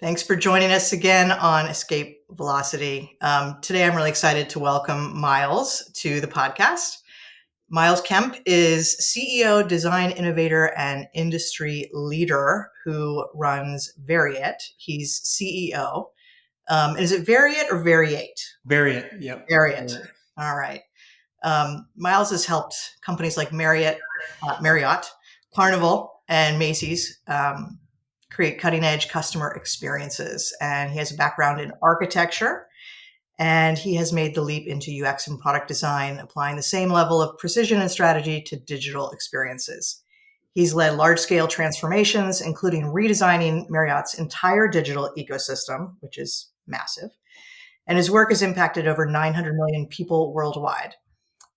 Thanks for joining us again on Escape Velocity. Today, I'm really excited to welcome Miles to the podcast. Miles Kemp is CEO, design innovator, and industry leader who runs Variate. He's CEO. Is it Variate or Variate? Variate, yep. Variate. All right. Miles has helped companies like Marriott, Carnival, and Macy's create cutting-edge customer experiences. And he has a background in architecture, and he has made the leap into UX and product design, applying the same level of precision and strategy to digital experiences. He's led large-scale transformations, including redesigning Marriott's entire digital ecosystem, which is massive. And his work has impacted over 900 million people worldwide.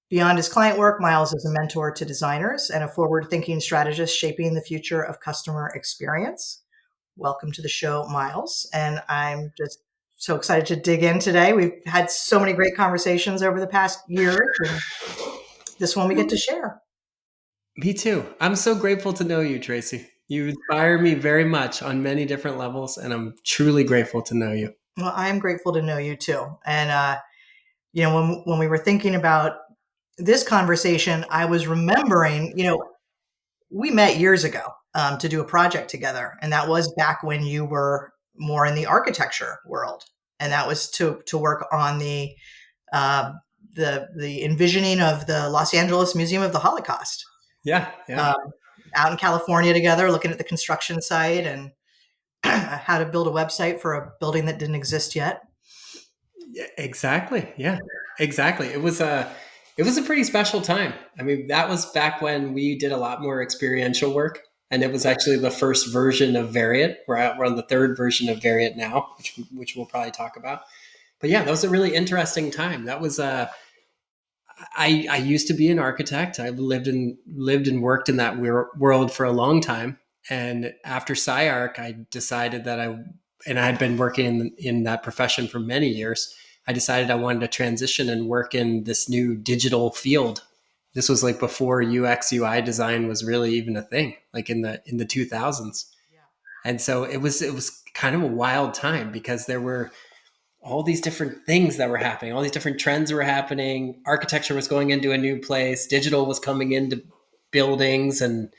Beyond his client work, Miles is a mentor to designers and a forward-thinking strategist shaping the future of customer experience. Welcome to the show, Miles. And I'm just so excited to dig in today. We've had so many great conversations over the past year. And this one we get to share. Me too. I'm so grateful to know you, Tracey. You inspire me very much on many different levels, and I'm truly grateful to know you. Well, I am grateful to know you too. And, when we were thinking about this conversation, I was remembering, we met years ago to do a project together. And that was back when you were more in the architecture world. And that was to work on the envisioning of the Los Angeles Museum of the Holocaust. Yeah. Out in California together, looking at the construction site and how to build a website for a building that didn't exist yet. Yeah, exactly. Yeah, exactly. It was a pretty special time. I mean, that was back when we did a lot more experiential work. And it was actually the first version of Variate. We're on the third version of Variate now, which we'll probably talk about. But yeah, that was a really interesting time. That was I used to be an architect. I've lived and worked in that world for a long time. And after SciArc, I decided that I had been working in that profession for many years. I decided I wanted to transition and work in this new digital field. This was like before UX UI design was really even a thing, like in the 2000s. Yeah. And so it was kind of a wild time because there were all these different things that were happening, all these different trends were happening. Architecture was going into a new place. Digital was coming into buildings and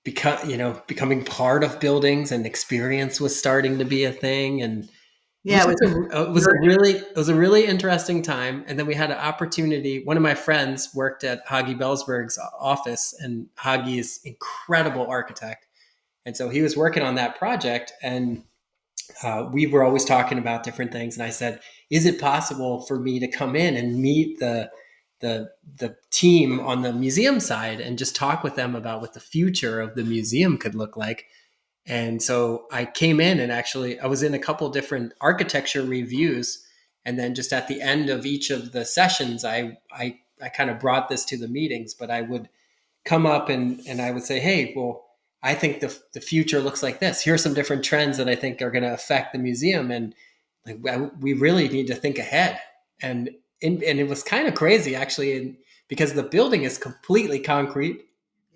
becoming part of buildings, and experience was starting to be a thing. And Yeah, it was a really interesting time. And then we had an opportunity. One of my friends worked at Hagi Bellsberg's office, and Hagi is an incredible architect. And so he was working on that project, and we were always talking about different things. And I said, is it possible for me to come in and meet the team on the museum side and just talk with them about what the future of the museum could look like? And so I came in, and actually I was in a couple different architecture reviews. And then just at the end of each of the sessions, I kind of brought this to the meetings, but I would come up and I would say, hey, well, I think the future looks like this. Here are some different trends that I think are going to affect the museum. And we really need to think ahead. And it was kind of crazy, actually, because the building is completely concrete.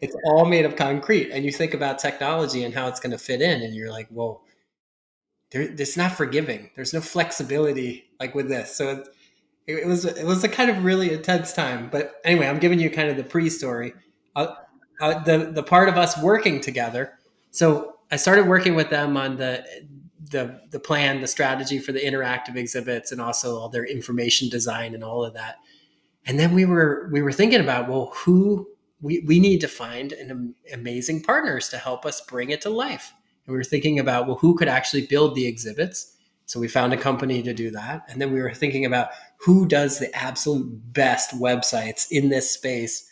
It's all made of concrete. And you think about technology and how it's going to fit in, and you're like, well, it's not forgiving. There's no flexibility like with this. So it was a kind of really intense time. But anyway, I'm giving you kind of the pre-story. The part of us working together. So I started working with them on the plan, the strategy for the interactive exhibits, and also all their information design and all of that. And then we were thinking about, well, who we need to find amazing partners to help us bring it to life. And we were thinking about, well, who could actually build the exhibits? So we found a company to do that. And then we were thinking about who does the absolute best websites in this space.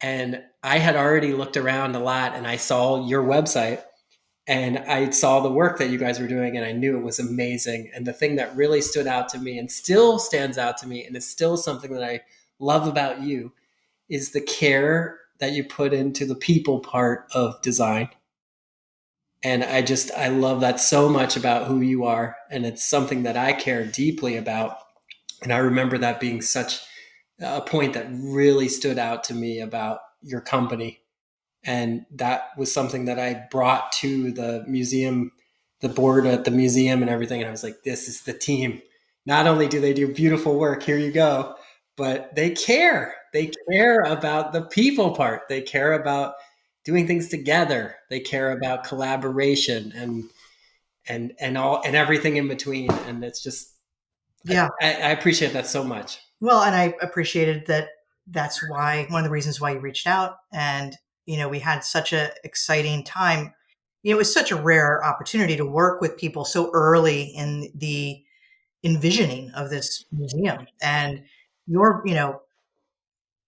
And I had already looked around a lot, and I saw your website, and I saw the work that you guys were doing, and I knew it was amazing. And the thing that really stood out to me and still stands out to me, and it's still something that I love about you, is the care that you put into the people part of design. And I love that so much about who you are. And it's something that I care deeply about. And I remember that being such a point that really stood out to me about your company. And that was something that I brought to the museum the board at the museum and everything. And I was like, this is the team. Not only do they do beautiful work, here you go, but they care. They care about the people part. They care about doing things together. They care about collaboration and all and everything in between. And it's just Yeah. I appreciate that so much. Well, and I appreciated that. That's why one of the reasons why you reached out, and we had such a exciting time. It was such a rare opportunity to work with people so early in the envisioning of this museum, and you're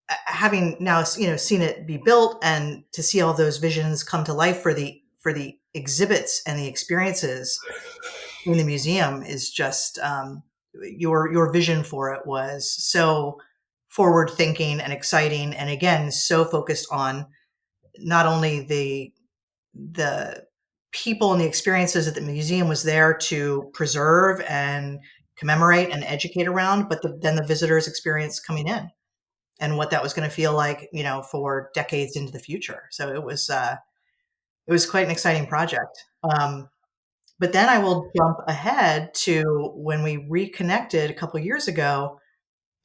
having now seen it be built, and to see all those visions come to life for the exhibits and the experiences in the museum is just your vision for it was so forward thinking and exciting, and again so focused on not only the people and the experiences that the museum was there to preserve and commemorate and educate around, but then the visitors experience coming in and what that was going to feel like for decades into the future. So it was quite an exciting project. But then I will jump ahead to when we reconnected a couple years ago,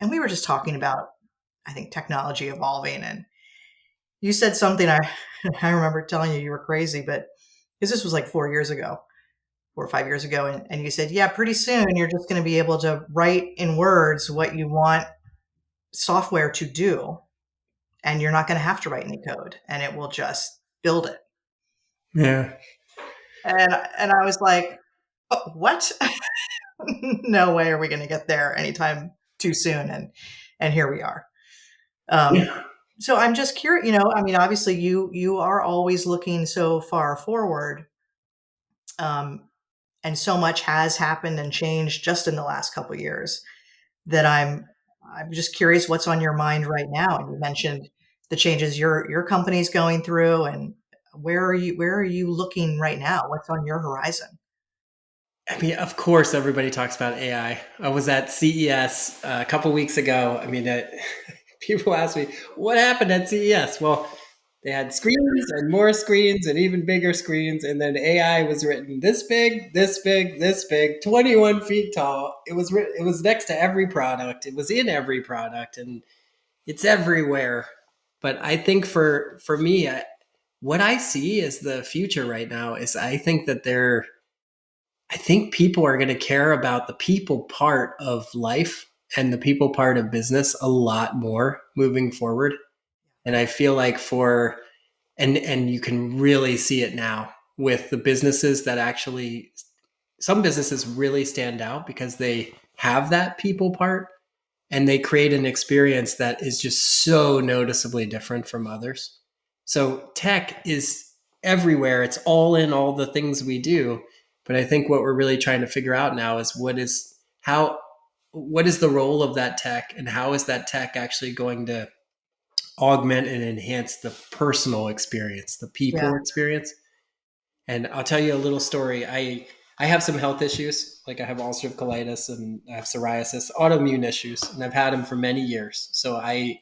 and we were just talking about, I think, technology evolving. And you said something I remember telling you were crazy, but because this was like 4 years ago, 4 or 5 years ago, and you said, yeah, pretty soon you're just going to be able to write in words what you want software to do, and you're not going to have to write any code, and it will just build it. Yeah. And I was like, oh, what? No way are we going to get there anytime too soon. And here we are. Um, Yeah. so I'm just curious, I mean, obviously you are always looking so far forward. Um, and so much has happened and changed just in the last couple of years that I'm just curious what's on your mind right now. And you mentioned the changes your company's going through, and where are you looking right now? What's on your horizon? I mean, of course, everybody talks about AI. I was at CES a couple weeks ago. I mean, people ask me, what happened at CES? Well, they had screens and more screens and even bigger screens. And then AI was written this big, this big, this big, 21 feet tall. It was next to every product. It was in every product and it's everywhere. But I think for me, what I see as the future right now is I think people are going to care about the people part of life and the people part of business a lot more moving forward. And I feel like and you can really see it now with the businesses that actually some businesses really stand out because they have that people part and they create an experience that is just so noticeably different from others. So tech is everywhere. It's all in all the things we do. But I think what we're really trying to figure out now is what is the role of that tech and how is that tech actually going to augment and enhance the personal experience, the Yeah. people experience. And I'll tell you a little story. I have some health issues, like I have ulcerative colitis and I have psoriasis, autoimmune issues, and I've had them for many years. So I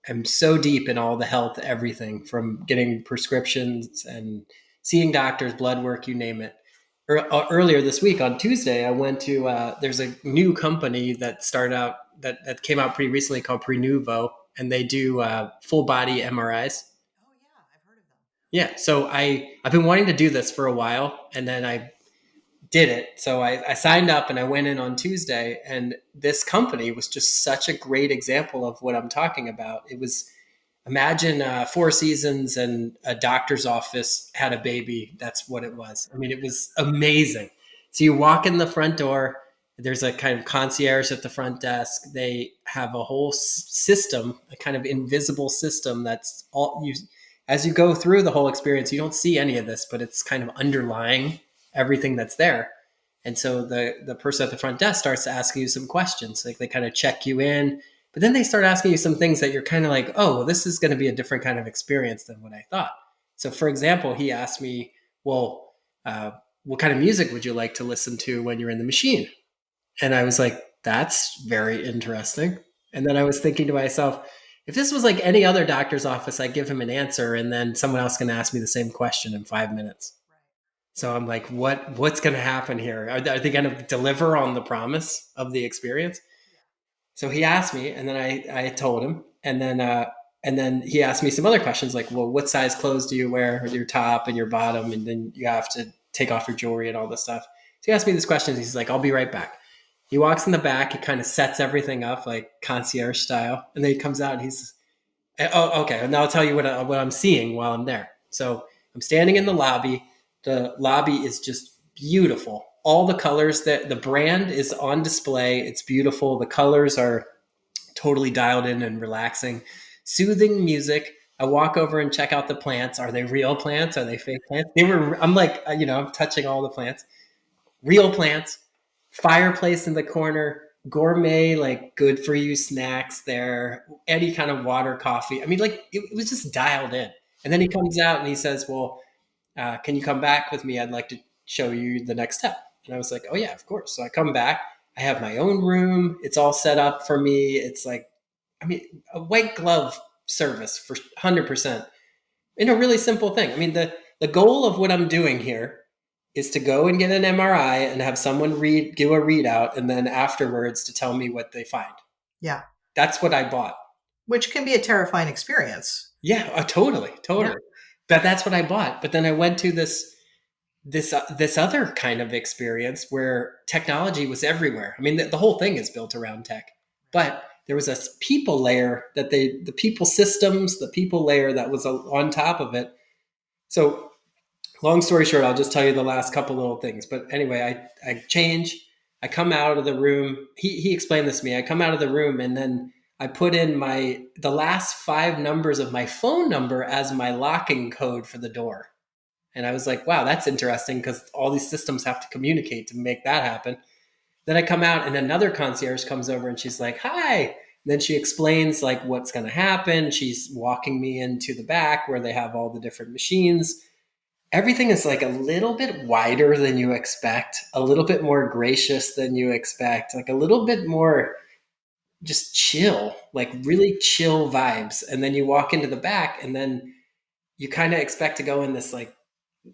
am so deep in all the health, everything from getting prescriptions and seeing doctors, blood work, you name it. Earlier this week on Tuesday, I went to there's a new company that started out that came out pretty recently called Prenuvo, and they do full body MRIs. Oh yeah, I've heard of them. Yeah, so I've been wanting to do this for a while, and then I did it. So I signed up and I went in on Tuesday, and this company was just such a great example of what I'm talking about. It was imagine Four Seasons and a doctor's office had a baby. That's what it was. I mean, it was amazing. So you walk in the front door. There's a kind of concierge at the front desk. They have a whole system, a kind of invisible system that's all you. As you go through the whole experience, you don't see any of this, but it's kind of underlying everything that's there. And so the person at the front desk starts to ask you some questions. Like they kind of check you in, but then they start asking you some things that you're kind of like, oh, well, this is going to be a different kind of experience than what I thought. So, for example, he asked me, well, what kind of music would you like to listen to when you're in the machine? And I was like, that's very interesting. And then I was thinking to myself, if this was like any other doctor's office, I'd give him an answer and then someone else can ask me the same question in 5 minutes. Right. So I'm like, what's going to happen here? Are they going to deliver on the promise of the experience? So he asked me, and then I told him, and then he asked me some other questions like, well, what size clothes do you wear, your top and your bottom, and then you have to take off your jewelry and all this stuff. So he asked me these questions. He's like, I'll be right back. He walks in the back. He kind of sets everything up like concierge style, and then he comes out and he's, oh, okay. And now I'll tell you what I'm seeing while I'm there. So I'm standing in the lobby. The lobby is just beautiful. All the colors that the brand is on display. It's beautiful. The colors are totally dialed in and relaxing. Soothing music. I walk over and check out the plants. Are they real plants? Are they fake plants? They were. I'm like, I'm touching all the plants. Real plants. Fireplace in the corner. Gourmet, like good for you snacks there. Any kind of water, coffee. I mean, like it was just dialed in. And then he comes out and he says, "Well, can you come back with me? I'd like to show you the next step." And I was like, "Oh yeah, of course." So I come back. I have my own room. It's all set up for me. It's like, I mean, a white glove service for 100% in a really simple thing. I mean, the goal of what I'm doing here is to go and get an MRI and have someone do a readout, and then afterwards to tell me what they find. Yeah. That's what I bought. Which can be a terrifying experience. Yeah, totally, Yeah. totally. But that's what I bought. But then I went to this other kind of experience where technology was everywhere. I mean, the whole thing is built around tech, but there was a people layer the people systems, the people layer that was on top of it. So long story short, I'll just tell you the last couple little things. But anyway, I change. I come out of the room. He explained this to me. I come out of the room and then I put in the last 5 numbers of my phone number as my locking code for the door. And I was like, wow, that's interesting because all these systems have to communicate to make that happen. Then I come out and another concierge comes over and she's like, hi. And then she explains like what's going to happen. She's walking me into the back where they have all the different machines. Everything is like a little bit wider than you expect, a little bit more gracious than you expect, like a little bit more just chill, like really chill vibes. And then you walk into the back and then you kind of expect to go in this like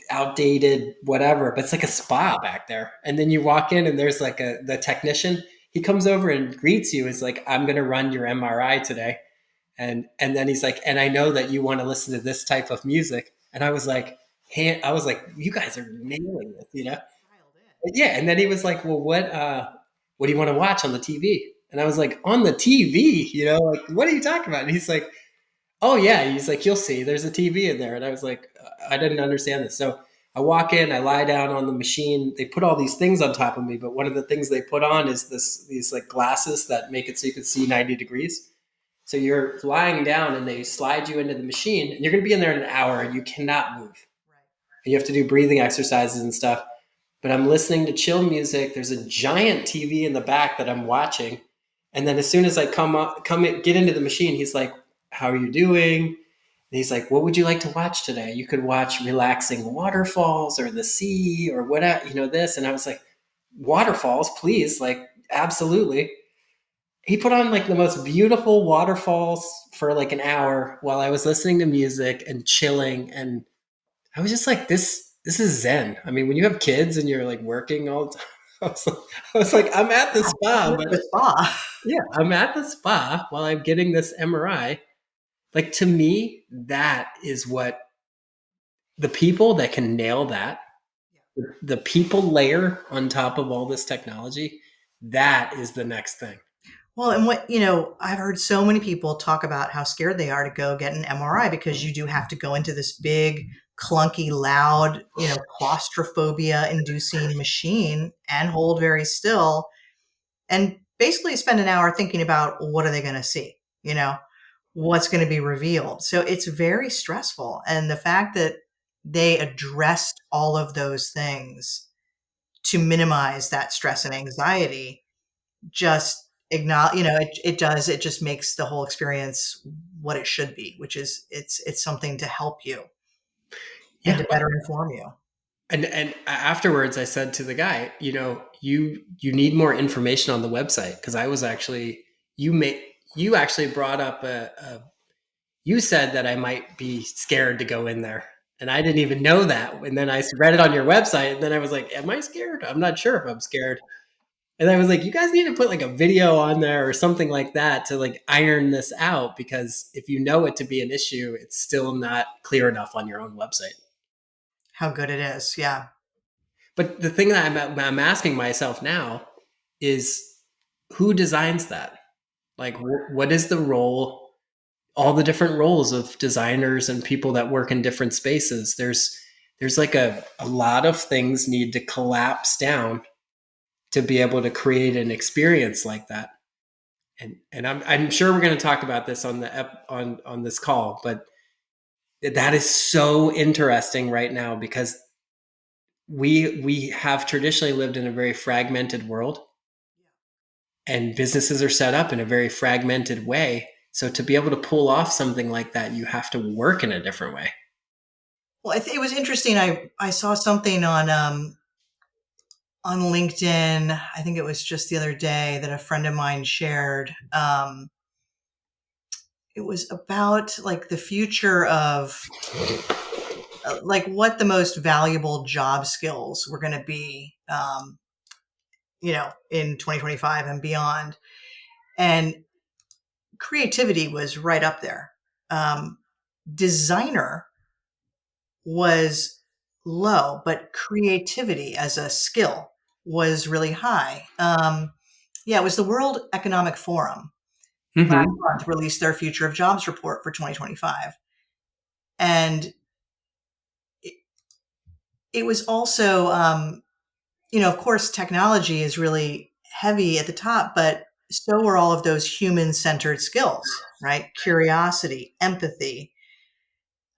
outdated whatever, but it's like a spa back there. And then you walk in and there's like the technician. He comes over and greets you. He's like, I'm going to run your MRI today. And then he's like, and I know that you want to listen to this type of music. And I was like, you guys are nailing this, you know? Yeah. And then he was like, well, what do you want to watch on the TV? And I was like, on the TV, like, what are you talking about? And he's like, oh yeah. He's like, you'll see there's a TV in there. And I was like, I didn't understand this. So I walk in, I lie down on the machine. They put all these things on top of me. But one of the things they put on is these like glasses that make it so you can see 90 degrees. So you're lying down and they slide you into the machine and you're going to be in there in an hour and you cannot move. And you have to do breathing exercises and stuff. But I'm listening to chill music. There's a giant TV in the back that I'm watching. And then as soon as I get into the machine, he's like, how are you doing? And he's like, what would you like to watch today? You could watch relaxing waterfalls or the sea or whatever, this. And I was like, waterfalls, please. Like, absolutely. He put on like the most beautiful waterfalls for like an hour while I was listening to music and chilling. And I was just like, this is Zen. I mean, when you have kids and you're like working all the time, I was like, I'm at the spa, but The spa. yeah, I'm at the spa while I'm getting this MRI. Like to me, that is what the people that can nail that, the people layer on top of all this technology, that is the next thing. Well, and I've heard so many people talk about how scared they are to go get an MRI because you do have to go into this big, clunky, loud, claustrophobia inducing machine and hold very still and basically spend an hour thinking about what are they going to see, what's going to be revealed. So it's very stressful. And the fact that they addressed all of those things to minimize that stress and anxiety just acknowledge, it just makes the whole experience what it should be, which is it's something to help you and Yeah. to better inform you. And afterwards I said to the guy, you need more information on the website. Cause I was actually, you actually brought up you said that I might be scared to go in there. And I didn't even know that. And then I read it on your website, and then I was like, am I scared? I'm not sure if I'm scared. And I was like, you guys need to put like a video on there or something like that to like iron this out, because if you know it to be an issue, it's still not clear enough on your own website. How good it is. Yeah. But the thing that I'm asking myself now is, who designs that? Like, what is the role? All the different roles of designers and people that work in different spaces. There's like a lot of things need to collapse down to be able to create an experience like that. And I'm sure we're going to talk about this on on this call, but that is so interesting right now, because we have traditionally lived in a very fragmented world, and businesses are set up in a very fragmented way. So to be able to pull off something like that, you have to work in a different way. Well, it was interesting. I saw something on LinkedIn. I think it was just the other day that a friend of mine shared. It was about like the future of like what the most valuable job skills were going to be, in 2025 and beyond. And creativity was right up there. Designer was low, but creativity as a skill was really high. Yeah, it was the World Economic Forum last Mm-hmm. month released their Future of Jobs report for 2025. And it, it was also, of course, technology is really heavy at the top, but so are all of those human centered skills, right? Curiosity, empathy,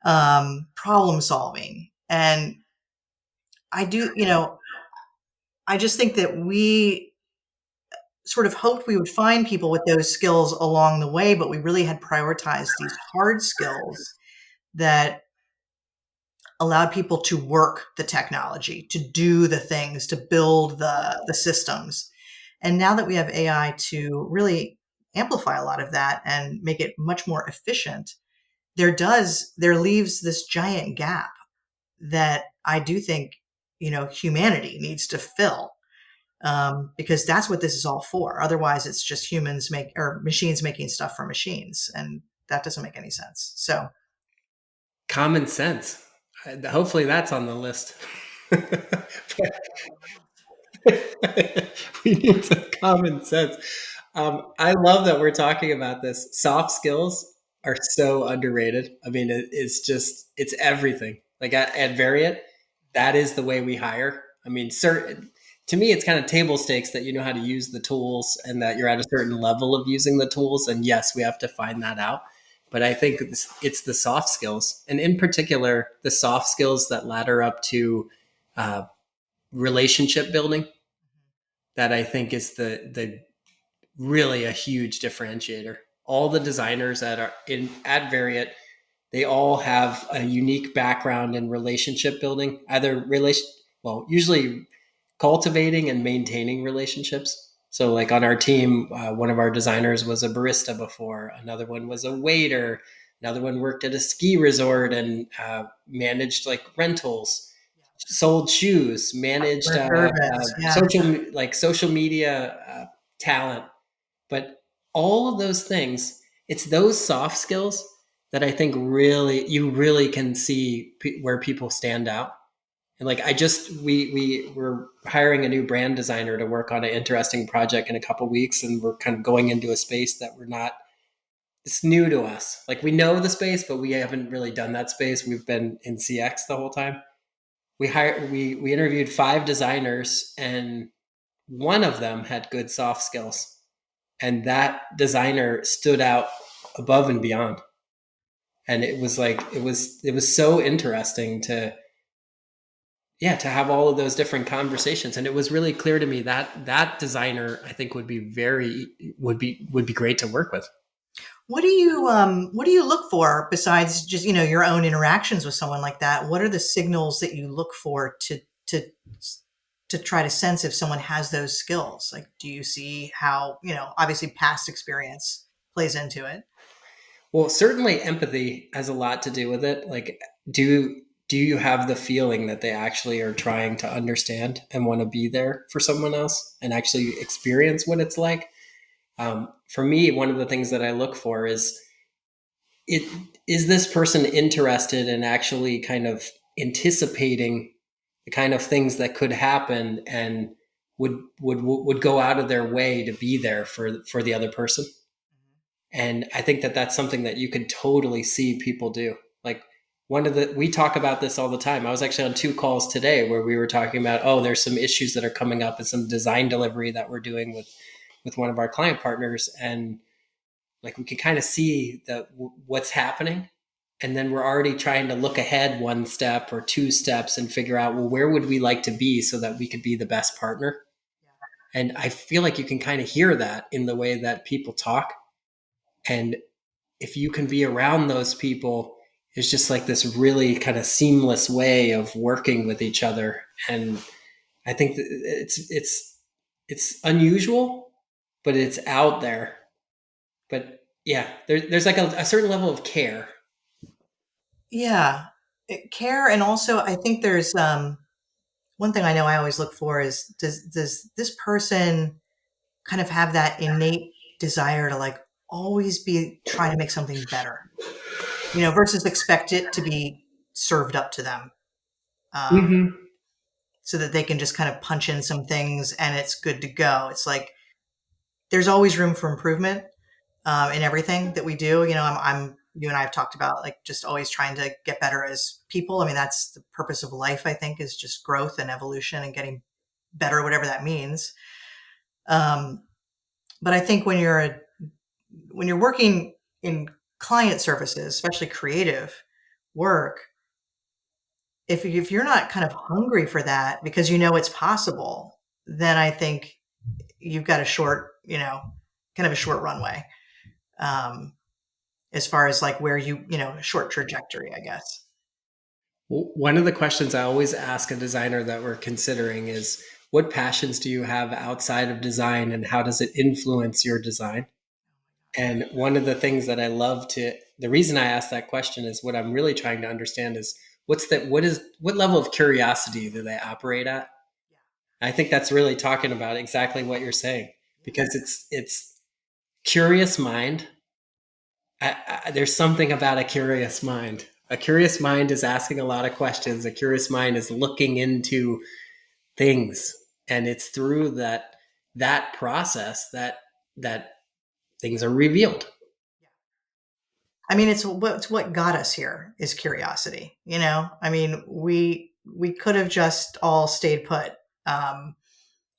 problem solving. And I do, I just think that we sort of hoped we would find people with those skills along the way, but we really had prioritized these hard skills that allowed people to work the technology, to do the things, to build the systems. And now that we have AI to really amplify a lot of that and make it much more efficient, there leaves this giant gap that I do think, humanity needs to fill, because that's what this is all for. Otherwise, it's just humans make or machines making stuff for machines, and that doesn't make any sense. So, Common sense. Hopefully that's on the list. We need some common sense. I love that we're talking about this. Soft skills are so underrated. I mean, it's everything. Like at Variate, that is the way we hire. I mean, certain to me, it's kind of table stakes that you know how to use the tools and that you're at a certain level of using the tools. And yes, we have to find that out. But I think it's the soft skills, and in particular, the soft skills that ladder up to uh, relationship building, that I think is the really a huge differentiator. All the designers that are in at Variate, they all have a unique background in relationship building, usually cultivating and maintaining relationships. So, like on our team, one of our designers was a barista before, another one was a waiter, another one worked at a ski resort and managed like rentals, sold shoes, managed customer service, yeah. social media talent. But all of those things, it's those soft skills that I think really you really can see where people stand out. And like I just we were hiring a new brand designer to work on an interesting project in a couple weeks, and we're kind of going into a space that we're not. It's new to us. Like we know the space, but we haven't really done that space. We've been in CX the whole time. We interviewed 5 designers, and one of them had good soft skills, and that designer stood out above and beyond. And it was like it was so interesting to to have all of those different conversations. And it was really clear to me that that designer, I think, would be great to work with. What do you look for besides just your own interactions with someone like that? What are the signals that you look for to to try to sense if someone has those skills? Like, do you see how obviously past experience plays into it? Well, certainly empathy has a lot to do with it. Like, do do you have the feeling that they actually are trying to understand and want to be there for someone else and actually experience what it's like? For me, one of the things that I look for it is this person interested in actually kind of anticipating the kind of things that could happen and would go out of their way to be there for the other person. And I think that that's something that you could totally see people do. Like we talk about this all the time. I was actually on 2 calls today where we were talking about, oh, there's some issues that are coming up and some design delivery that we're doing with one of our client partners. And like we can kind of see what's happening. And then we're already trying to look ahead 1 step or 2 steps and figure out, well, where would we like to be so that we could be the best partner? And I feel like you can kind of hear that in the way that people talk. And if you can be around those people, it's just like this really kind of seamless way of working with each other. And I think that it's unusual, but it's out there. But yeah, there's like a certain level of care. Yeah. Care. And also I think there's, one thing I know I always look for is, does this person kind of have that innate desire to like always be trying to make something better, versus expect it to be served up to them, um, Mm-hmm. so that they can just kind of punch in some things and it's good to go. It's like there's always room for improvement, in everything that we do. You and I have talked about like just always trying to get better as people. I mean, that's the purpose of life, I think, is just growth and evolution and getting better, whatever that means. Um, but I think when you're working in client services, especially creative work, if you're not kind of hungry for that because you know it's possible, then I think you've got a short, kind of a short runway, um, as far as like where short trajectory, I guess. One of the questions I always ask a designer that we're considering is, what passions do you have outside of design and how does it influence your design? And one of the things that the reason I ask that question is what I'm really trying to understand is what level of curiosity do they operate at? I think that's really talking about exactly what you're saying, because it's curious mind. There's something about a curious mind. A curious mind is asking a lot of questions. A curious mind is looking into things, and it's through that process that things are revealed. I mean, it's what got us here is curiosity. I mean, we could have just all stayed put, um,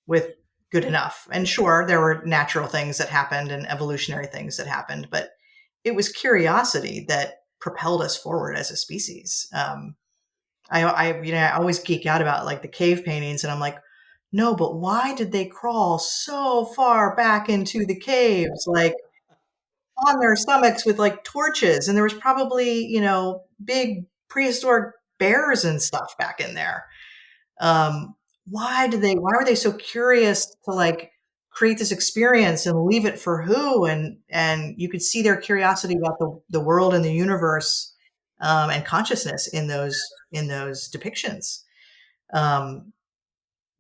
with good enough. And sure, there were natural things that happened and evolutionary things that happened, but it was curiosity that propelled us forward as a species. I always geek out about like the cave paintings, and I'm like, no, but why did they crawl so far back into the caves? Like on their stomachs with like torches, and there was probably big prehistoric bears and stuff back in there. Why were they so curious to like create this experience and leave it for who? And you could see their curiosity about the world and the universe, and consciousness in those depictions. um,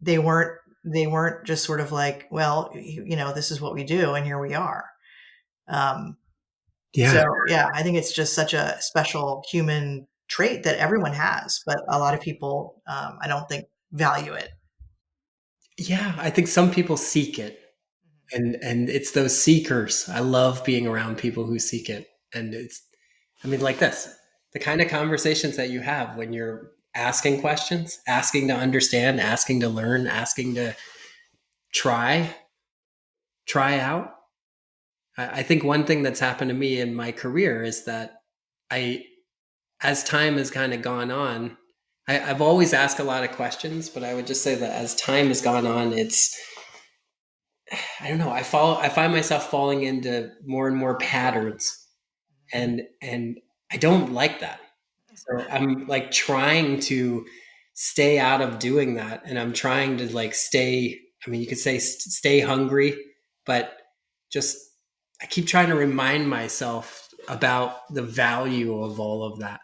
they weren't just sort of like, well, this is what we do and here we are. um, so, Yeah. yeah, I think it's just such a special human trait that everyone has, but a lot of people, I don't think, value it. Yeah, I think some people seek it, and it's those seekers. I love being around people who seek it. And I mean, like this, the kind of conversations that you have when you're asking questions, asking to understand, asking to learn, asking to try, try out. I think one thing that's happened to me in my career is that I, as time has kind of gone on, I've always asked a lot of questions, but I would just say that as time has gone on, I don't know. I find myself falling into more and more patterns, and I don't like that. So I'm like trying to stay out of doing that, and I'm trying to like stay. I mean, you could say stay hungry, but just I keep trying to remind myself about the value of all of that,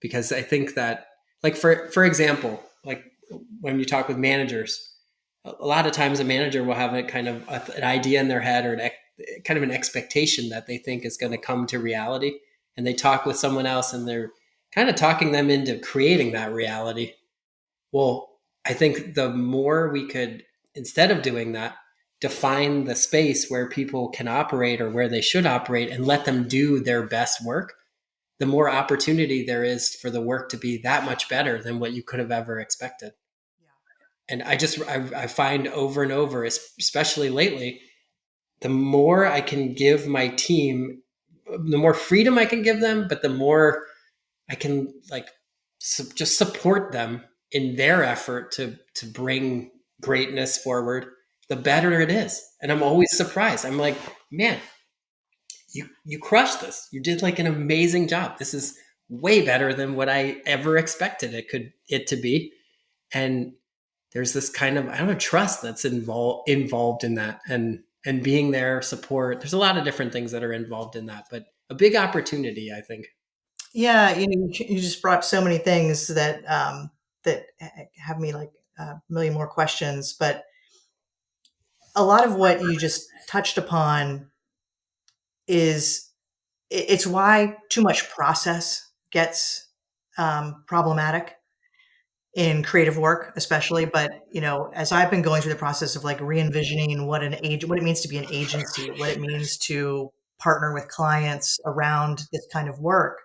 because I think that Like for example, like when you talk with managers, a lot of times a manager will have a kind of an idea in their head or kind of an expectation that they think is going to come to reality, and they talk with someone else and they're kind of talking them into creating that reality. Well, I think the more we could, instead of doing that, define the space where people can operate or where they should operate and let them do their best work, the more opportunity there is for the work to be that much better than what you could have ever expected. Yeah. And I find over and over, especially lately, the more I can give my team, the more freedom I can give them, but the more I can like just support them in their effort to bring greatness forward, the better it is. And I'm always surprised. I'm like, man, you crushed this. You did like an amazing job. This is way better than what I ever expected it to be. And there's this kind of, I don't know, trust that's involved in that, and being there, support. There's a lot of different things that are involved in that, but a big opportunity, I think. Yeah, you just brought so many things that have me like a million more questions. But a lot of what you just touched upon is it's why too much process gets problematic in creative work, especially. But as I've been going through the process of like re-envisioning what it means to be an agency, what it means to partner with clients around this kind of work,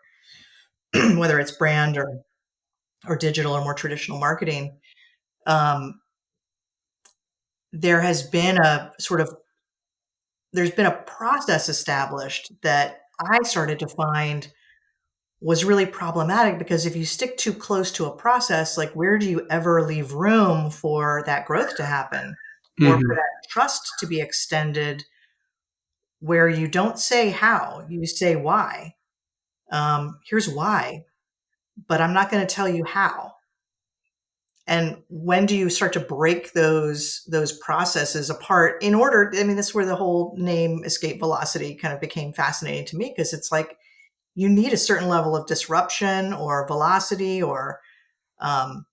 whether it's brand or digital or more traditional marketing, um, there has been a sort of there's been a process established that I started to find was really problematic, because if you stick too close to a process, like where do you ever leave room for that growth to happen or for Mm-hmm. that trust to be extended, where you don't say how, you say why. Here's why, but I'm not going to tell you how. And when do you start to break those processes apart in order, I mean, that's where the whole name escape velocity kind of became fascinating to me, because it's like you need a certain level of disruption or velocity or um,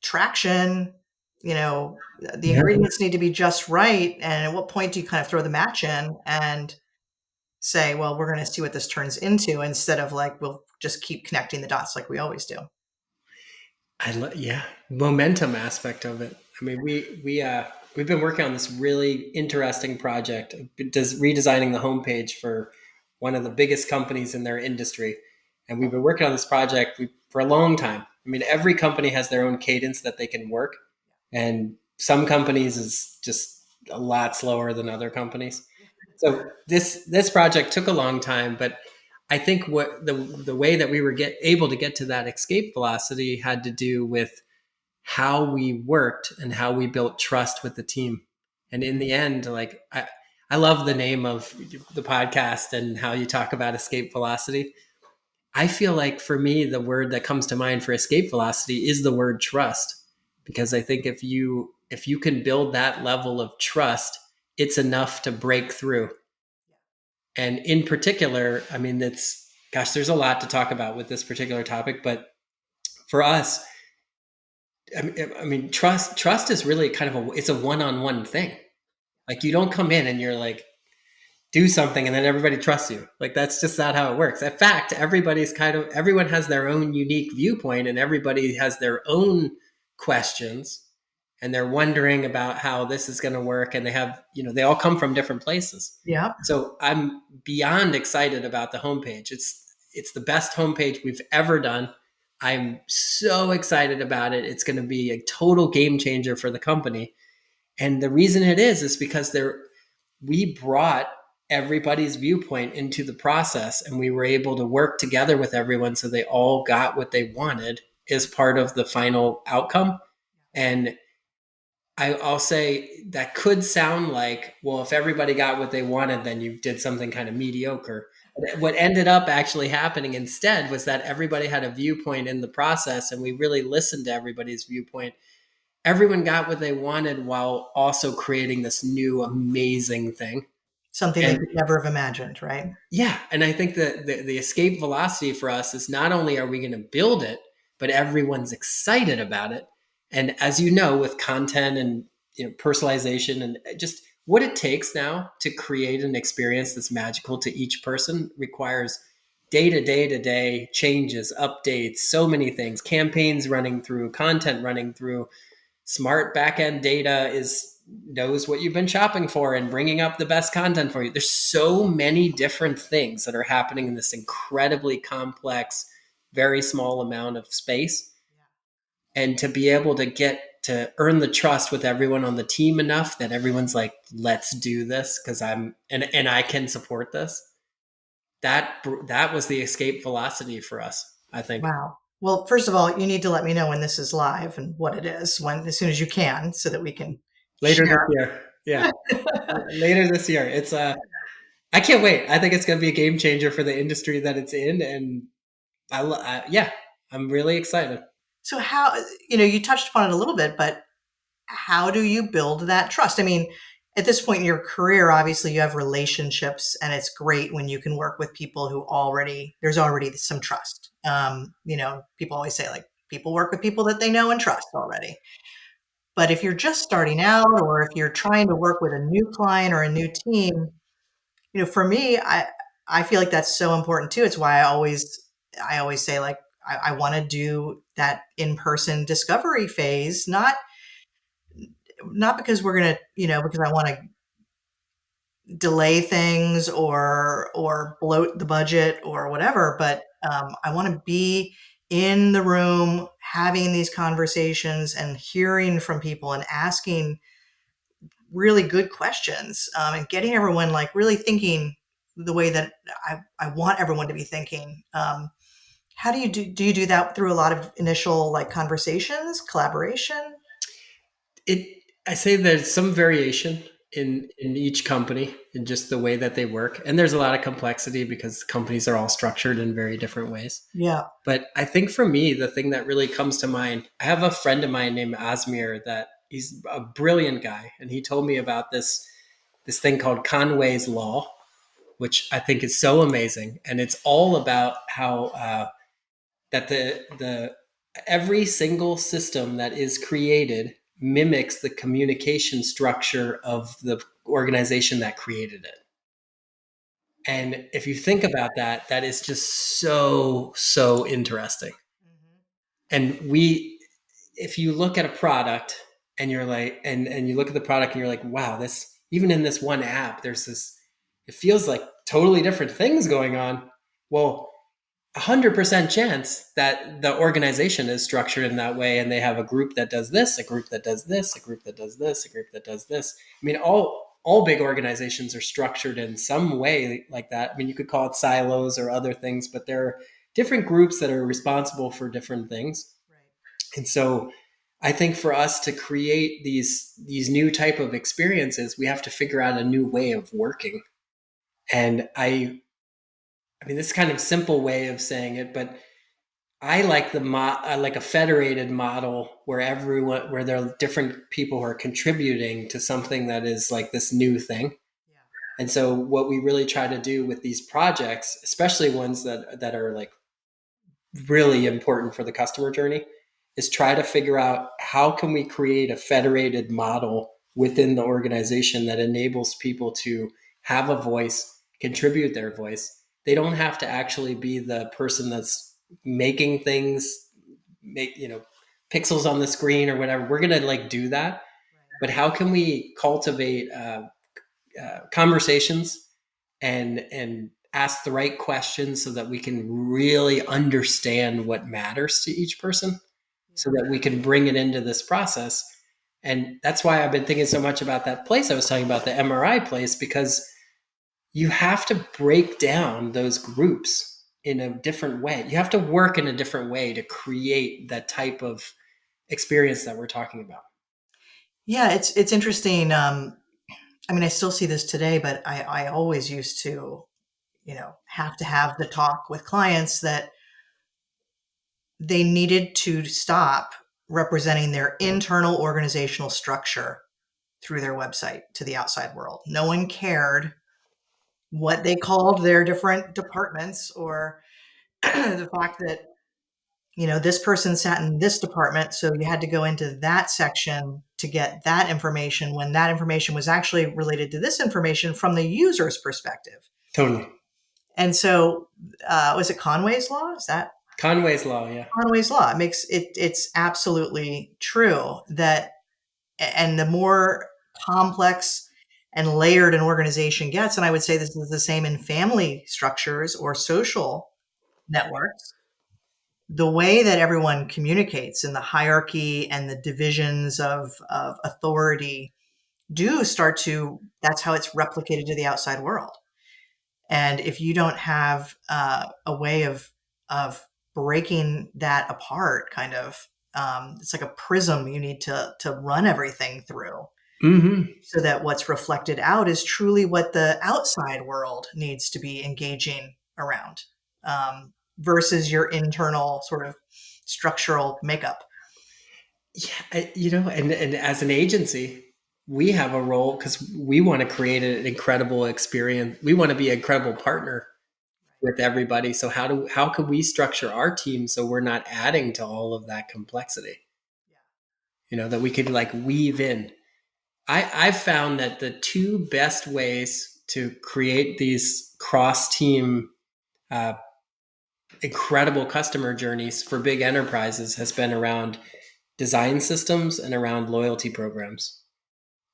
traction. The Yeah. ingredients need to be just right. And at what point do you kind of throw the match in and say, well, we're going to see what this turns into, instead of like, we'll just keep connecting the dots like we always do. Yeah, momentum aspect of it. I mean, we've been working on this really interesting project, redesigning the homepage for one of the biggest companies in their industry, and we've been working on this project for a long time. I mean, every company has their own cadence that they can work, and some companies is just a lot slower than other companies. So this project took a long time, but I think what the way that we were able to get to that escape velocity had to do with how we worked and how we built trust with the team. And in the end, like I love the name of the podcast and how you talk about escape velocity. I feel like for me, the word that comes to mind for escape velocity is the word trust, because I think if you can build that level of trust, it's enough to break through. And in particular, I mean, that's, gosh, there's a lot to talk about with this particular topic, but for us, I mean, trust is really kind of it's a one-on-one thing. Like you don't come in and you're like, do something and then everybody trusts you. Like that's just not how it works. In fact, everyone has their own unique viewpoint and everybody has their own questions, and they're wondering about how this is going to work, and they all come from different places. Yeah. So I'm beyond excited about the homepage. It's the best homepage we've ever done. I'm so excited about it. It's going to be a total game changer for the company. And the reason it is because we brought everybody's viewpoint into the process, and we were able to work together with everyone so they all got what they wanted as part of the final outcome. And I'll say that could sound like, well, if everybody got what they wanted, then you did something kind of mediocre. What ended up actually happening instead was that everybody had a viewpoint in the process, and we really listened to everybody's viewpoint. Everyone got what they wanted while also creating this new amazing thing. Something they And could never have imagined, right? yeah, and I think that the escape velocity for us is not only are we going to build it, but everyone's excited about it. And as you know, with content and personalization and just what it takes now to create an experience that's magical to each person requires day to day changes, updates, so many things, campaigns running through, content running through, smart backend data is knows what you've been shopping for and bringing up the best content for you. There's so many different things that are happening in this incredibly complex, very small amount of space. And to be able to get to earn the trust with everyone on the team enough that everyone's like, let's do this because and I can support this. That was the escape velocity for us, I think. Wow. Well, first of all, you need to let me know when this is live and what it is as soon as you can so that we can Later this share. year. Yeah. Later this year. It's I can't wait. I think it's going to be a game changer for the industry that it's in, and yeah, I'm really excited. So how, you touched upon it a little bit, but how do you build that trust? I mean, at this point in your career, obviously you have relationships, and it's great when you can work with people who there's already some trust. People always say, like, people work with people that they know and trust already. But if you're just starting out, or if you're trying to work with a new client or a new team, for me, I feel like that's so important too. It's why I always say, like, I want to do that in-person discovery phase, not because we're gonna, because I want to delay things or bloat the budget or whatever, but I want to be in the room having these conversations and hearing from people and asking really good questions, and getting everyone, like, really thinking the way that I want everyone to be thinking. How do you do that through a lot of initial, like, conversations, collaboration? It I say there's some variation in each company in just the way that they work, and there's a lot of complexity because companies are all structured in very different ways. Yeah. But I think for me, the thing that really comes to mind, I have a friend of mine named Asmir that he's a brilliant guy, and he told me about this thing called Conway's Law, which I think is so amazing, and it's all about how that the every single system that is created mimics the communication structure of the organization that created it. And if you think about that, that is just so interesting. Mhm. And if you look at a product and you're like, and you look at the product and you're like, wow, this, even in this one app, there's this, it feels like totally different things going on. Well, 100% chance that the organization is structured in that way, and they have a group that does this, a group that does this, a group that does this, a group that does this. I mean, all big organizations are structured in some way like that. I mean, you could call it silos or other things, but there are different groups that are responsible for different things. Right. And so I think for us to create these new type of experiences, we have to figure out a new way of working. And I mean, this kind of simple way of saying it, but I like a federated model where where there are different people who are contributing to something that is like this new thing. Yeah. And so what we really try to do with these projects, especially ones that are like really important for the customer journey, is try to figure out how can we create a federated model within the organization that enables people to have a voice, contribute their voice. They don't have to actually be the person that's making things, make, pixels on the screen or whatever. We're going to like do that. Right. But how can we cultivate conversations and ask the right questions so that we can really understand what matters to each person, so Yeah. that we can bring it into this process. And that's why I've been thinking so much about that place I was talking about, the MRI place, because you have to break down those groups in a different way. You have to work in a different way to create that type of experience that we're talking about. Yeah, it's interesting. I mean, I still see this today, but I always used to, have to have the talk with clients that they needed to stop representing their internal organizational structure through their website to the outside world. No one cared what they called their different departments, or the fact that this person sat in this department, so you had to go into that section to get that information when that information was actually related to this information from the user's perspective. Totally. And so, was it Conway's law? Is that Conway's law? Yeah. Conway's law? It makes it's absolutely true that, and the more complex and layered an organization gets, and I would say this is the same in family structures or social networks, the way that everyone communicates and the hierarchy and the divisions of authority do start to, that's how it's replicated to the outside world. And if you don't have a way of breaking that apart, kind of, it's like a prism you need to run everything through, Mm-hmm. so that what's reflected out is truly what the outside world needs to be engaging around, versus your internal sort of structural makeup. Yeah, and as an agency, we have a role because we want to create an incredible experience. We want to be an incredible partner with everybody. So how can we structure our team so we're not adding to all of that complexity? That we could like weave in. I've found that the two best ways to create these cross team uh, incredible customer journeys for big enterprises has been around design systems and around loyalty programs.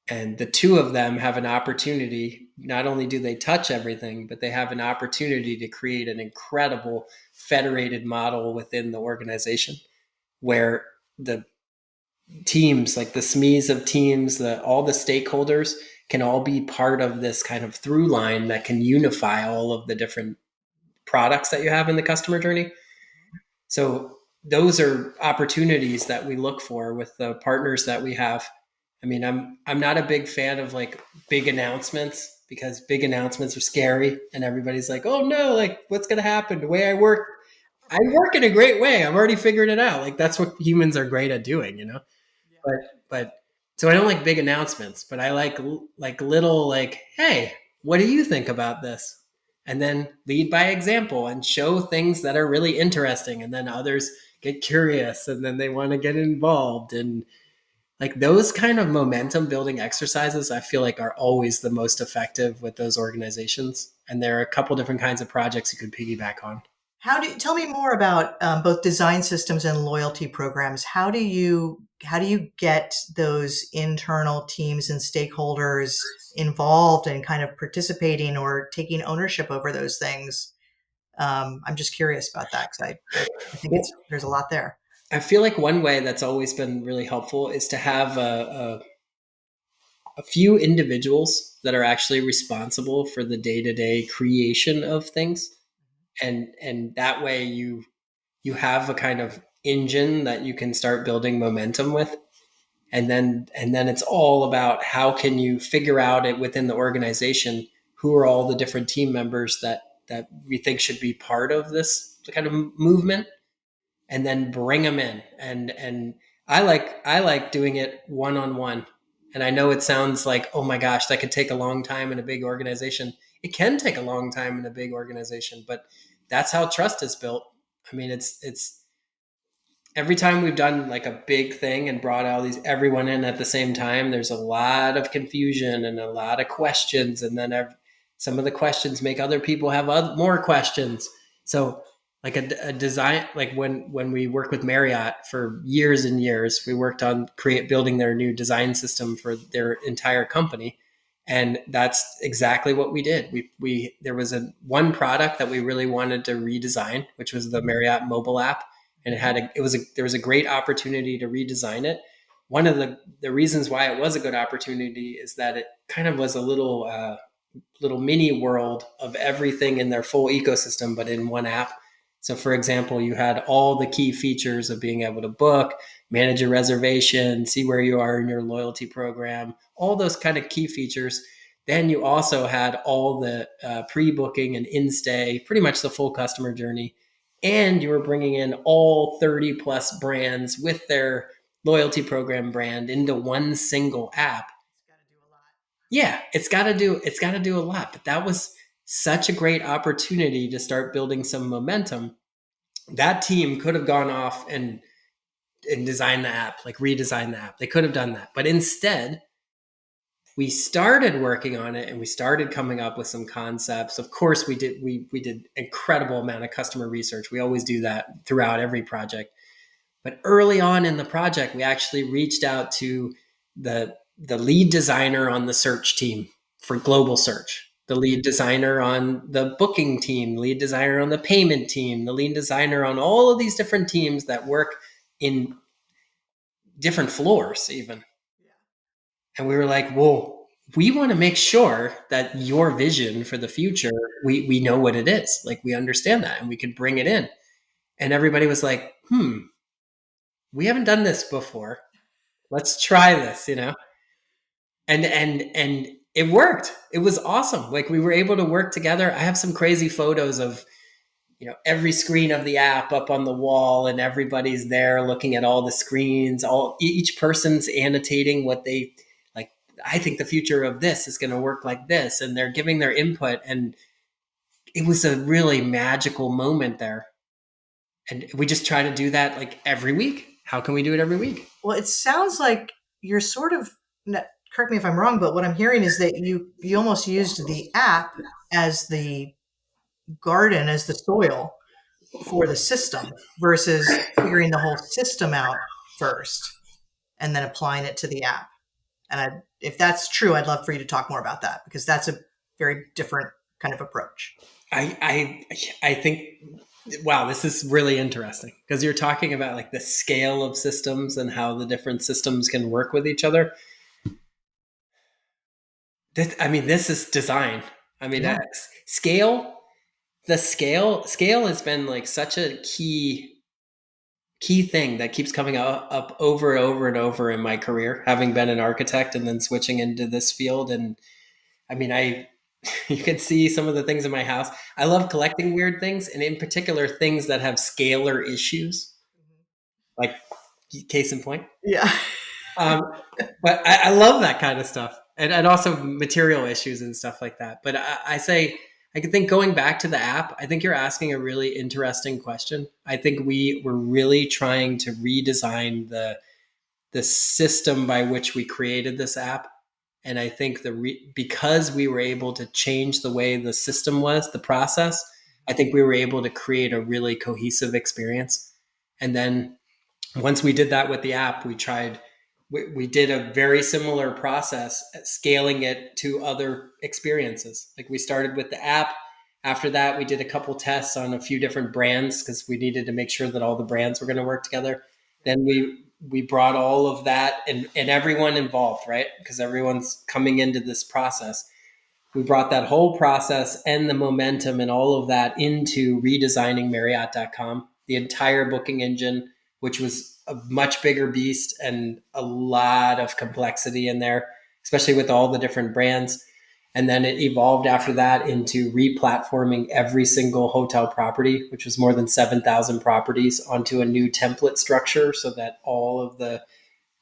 And the two of them have an opportunity. Not only do they touch everything, but they have an opportunity to create an incredible federated model within the organization where the teams, like the SMEs of teams, all the stakeholders can all be part of this kind of through line that can unify all of the different products that you have in the customer journey. So those are opportunities that we look for with the partners that we have. I mean, I'm not a big fan of like big announcements because big announcements are scary and everybody's like, "Oh no, like what's going to happen? The way I work in a great way. I've already figured it out." Like that's what humans are great at doing. But but so I don't like big announcements, but I like little like, "Hey, what do you think about this?" And then lead by example and show things that are really interesting, and then others get curious and then they want to get involved. And like those kind of momentum building exercises I feel like are always the most effective with those organizations, and there are a couple different kinds of projects you could piggyback on. Tell me more about both design systems and loyalty programs? How do you get those internal teams and stakeholders involved and kind of participating or taking ownership over those things? I'm just curious about that because I think Well, there's a lot there. I feel like one way that's always been really helpful is to have a few individuals that are actually responsible for the day-to-day creation of things, and that way you have a kind of engine that you can start building momentum with, and then it's all about how can you figure out it within the organization who are all the different team members that we think should be part of this kind of movement, and then bring them in. And I like doing it one on one. And I know it sounds like, oh my gosh, that could take a long time in a big organization. It can take a long time in a big organization, but that's how trust is built. I mean, it's every time we've done like a big thing and brought all these everyone in at the same time, there's a lot of confusion and a lot of questions, and then some of the questions make other people have more questions. So like a design, like when we work with Marriott for years and years, we worked on building their new design system for their entire company, and that's exactly what we did. We there was one product that we really wanted to redesign, which was the Marriott mobile app, and there was a great opportunity to redesign it. One of the reasons why it was a good opportunity is that it kind of was a little mini world of everything in their full ecosystem, but in one app. So, for example, you had all the key features of being able to book, manage a reservation, see where you are in your loyalty program, all those kind of key features. Then you also had all the pre-booking and in-stay, pretty much the full customer journey. And you were bringing in all 30 plus brands with their loyalty program brand into one single app. Yeah, it's got to do a lot, but that was such a great opportunity to start building some momentum. that team could have gone off and designed the app, like redesign the app. They could have done that. But instead, we started working on it and we started coming up with some concepts. Of course, we did incredible amount of customer research. We always do that throughout every project. But early on in the project, we actually reached out to the lead designer on the search team for global search, the lead designer on the booking team, lead designer on the payment team, the lead designer on all of these different teams that work in different floors even. And we were like, whoa, we want to make sure that your vision for the future, we know what it is. Like we understand that and we could bring it in. And everybody was like, we haven't done this before. Let's try this, you know? And it worked. It was awesome. Like we were able to work together. I have some crazy photos of, every screen of the app up on the wall and everybody's there looking at all the screens, each person's annotating what they like. I think the future of this is going to work like this, and they're giving their input. And it was a really magical moment there. And we just try to do that like every week. How can we do it every week? Well, it sounds like you're sort of, correct me if I'm wrong, but what I'm hearing is that you almost used the app as the garden, as the soil for the system versus figuring the whole system out first and then applying it to the app. And if that's true, I'd love for you to talk more about that because that's a very different kind of approach. I think, wow, this is really interesting because you're talking about like the scale of systems and how the different systems can work with each other. This is design. Yeah. Scale. The scale has been like such a key thing that keeps coming up over and over and over in my career, having been an architect and then switching into this field. And I you can see some of the things in my house. I love collecting weird things, and in particular, things that have scalar issues, like case in point. Yeah. Um, but I love that kind of stuff, and also material issues and stuff like that. But I say, I can think going back to the app, I think you're asking a really interesting question. I think we were really trying to redesign the system by which we created this app. And I think because we were able to change the way the system was, the process, I think we were able to create a really cohesive experience. And then once we did that with the app, we did a very similar process, scaling it to other experiences. Like we started with the app. After that, we did a couple tests on a few different brands because we needed to make sure that all the brands were going to work together. Then we brought all of that and everyone involved, right? Because everyone's coming into this process. We brought that whole process and the momentum and all of that into redesigning Marriott.com, the entire booking engine, which was a much bigger beast and a lot of complexity in there, especially with all the different brands. And then it evolved after that into re-platforming every single hotel property, which was more than 7,000 properties, onto a new template structure so that all of the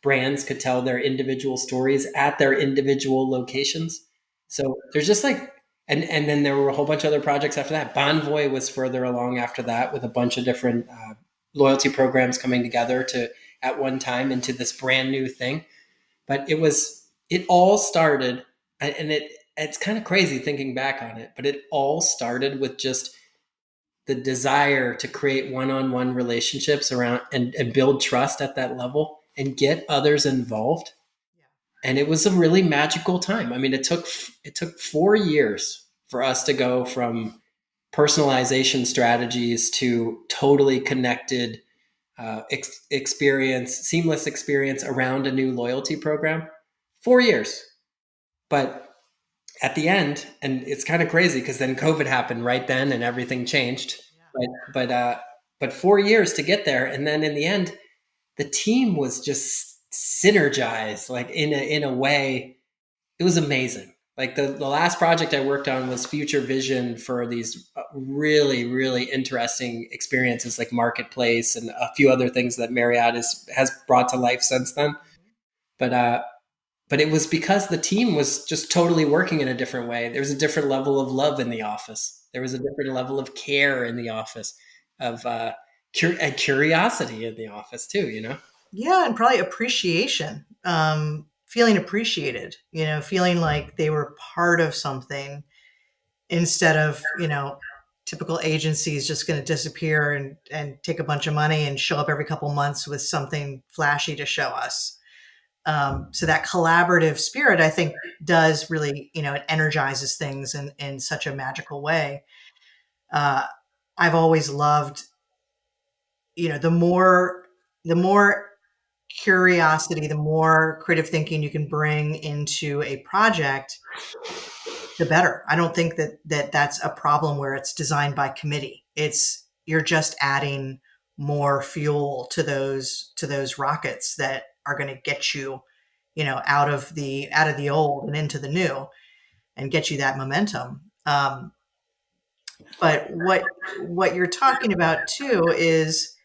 brands could tell their individual stories at their individual locations. So there's just like, and then there were a whole bunch of other projects after that. Bonvoy was further along after that with a bunch of different loyalty programs coming together to at one time into this brand new thing. But it all started, and it's kind of crazy thinking back on it, but it all started with just the desire to create one-on-one relationships around and build trust at that level and get others involved. And it was a really magical time. It took 4 years for us to go from personalization strategies to totally connected seamless experience around a new loyalty program. 4 years. But at the end, and it's kind of crazy because then COVID happened right then and everything changed. But 4 years to get there. And then in the end, the team was just synergized, like in a way, it was amazing. Like the last project I worked on was future vision for these really, really interesting experiences like Marketplace and a few other things that Marriott has brought to life since then. But but it was because the team was just totally working in a different way. There was a different level of love in the office. There was a different level of care in the office of And curiosity in the office too, you know? Yeah, and probably appreciation, feeling appreciated, feeling like they were part of something instead of, typical agencies just going to disappear and take a bunch of money and show up every couple months with something flashy to show us. So that collaborative spirit, I think, does really, it energizes things in such a magical way. Uh, I've always loved, the more curiosity, the more creative thinking you can bring into a project, the better. I don't think that's a problem where it's designed by committee. It's you're just adding more fuel to those rockets that are going to get you, out of the old and into the new, and get you that momentum. But what you're talking about too is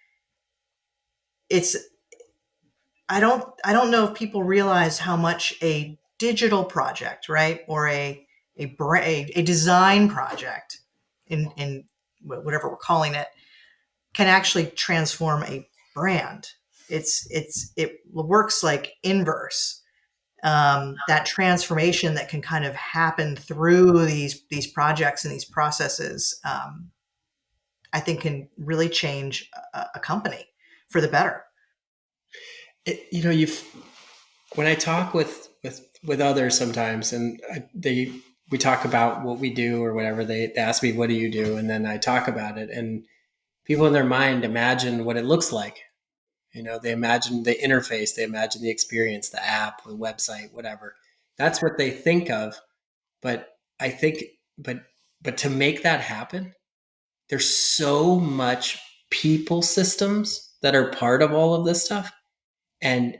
it's I don't know if people realize how much a digital project, right, or a design project, in whatever we're calling it, can actually transform a brand. It works like inverse. That transformation that can kind of happen through these projects and these processes, I think, can really change a company for the better. You've when I talk with others sometimes, and we talk about what we do or whatever, they ask me, "What do you do?" And then I talk about it, and people in their mind imagine what it looks like. They imagine the interface, they imagine the experience, the app, the website, whatever. That's what they think of. But I think, but but to make that happen, there's so much people systems that are part of all of this stuff, and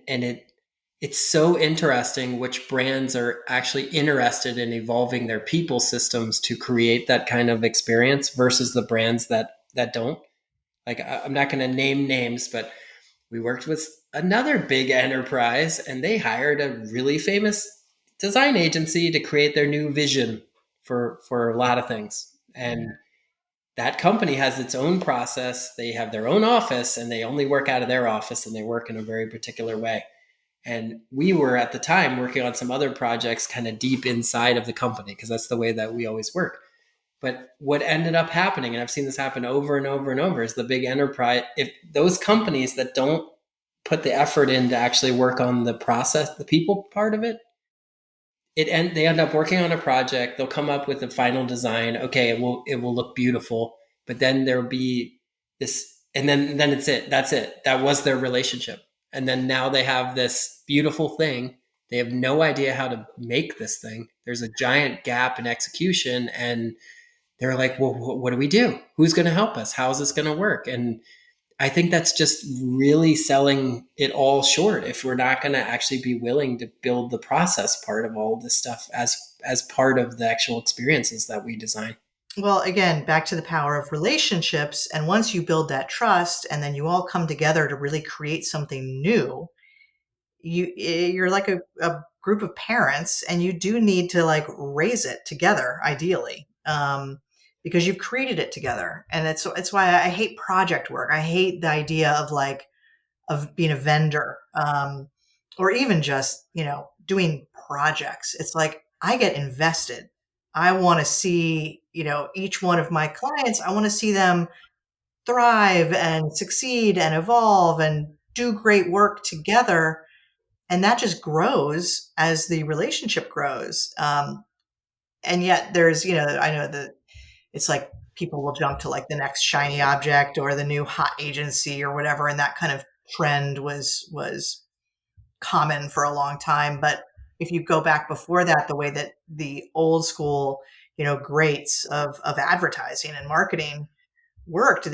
it's so interesting which brands are actually interested in evolving their people systems to create that kind of experience versus the brands that don't. Like, I'm not going to name names, but we worked with another big enterprise and they hired a really famous design agency to create their new vision for a lot of things. And that company has its own process. They have their own office and they only work out of their office and they work in a very particular way. And we were at the time working on some other projects kind of deep inside of the company because that's the way that we always work. But what ended up happening, and I've seen this happen over and over and over, is the big enterprise, if those companies that don't put the effort in to actually work on the process, the people part of it, they end up working on a project. They'll come up with a final design. Okay, it will look beautiful, but then there'll be this, and then it's it. That's it. That was their relationship, and then now they have this beautiful thing. They have no idea how to make this thing. There's a giant gap in execution, and they're like, well, what do we do? Who's going to help us? How is this going to work? And I think that's just really selling it all short if we're not going to actually be willing to build the process part of all of this stuff as part of the actual experiences that we design. Well, again, back to the power of relationships. And once you build that trust and then you all come together to really create something new, you're like a group of parents, and you do need to like raise it together, ideally, because you've created it together. And it's why I hate project work. I hate the idea of being a vendor, or even just, doing projects. It's like I get invested. I want to see, each one of my clients, I want to see them thrive and succeed and evolve and do great work together. And that just grows as the relationship grows. And yet there's, I know that it's like people will jump to like the next shiny object or the new hot agency or whatever. And that kind of trend was common for a long time. But if you go back before that, the way that the old school, greats of advertising and marketing worked,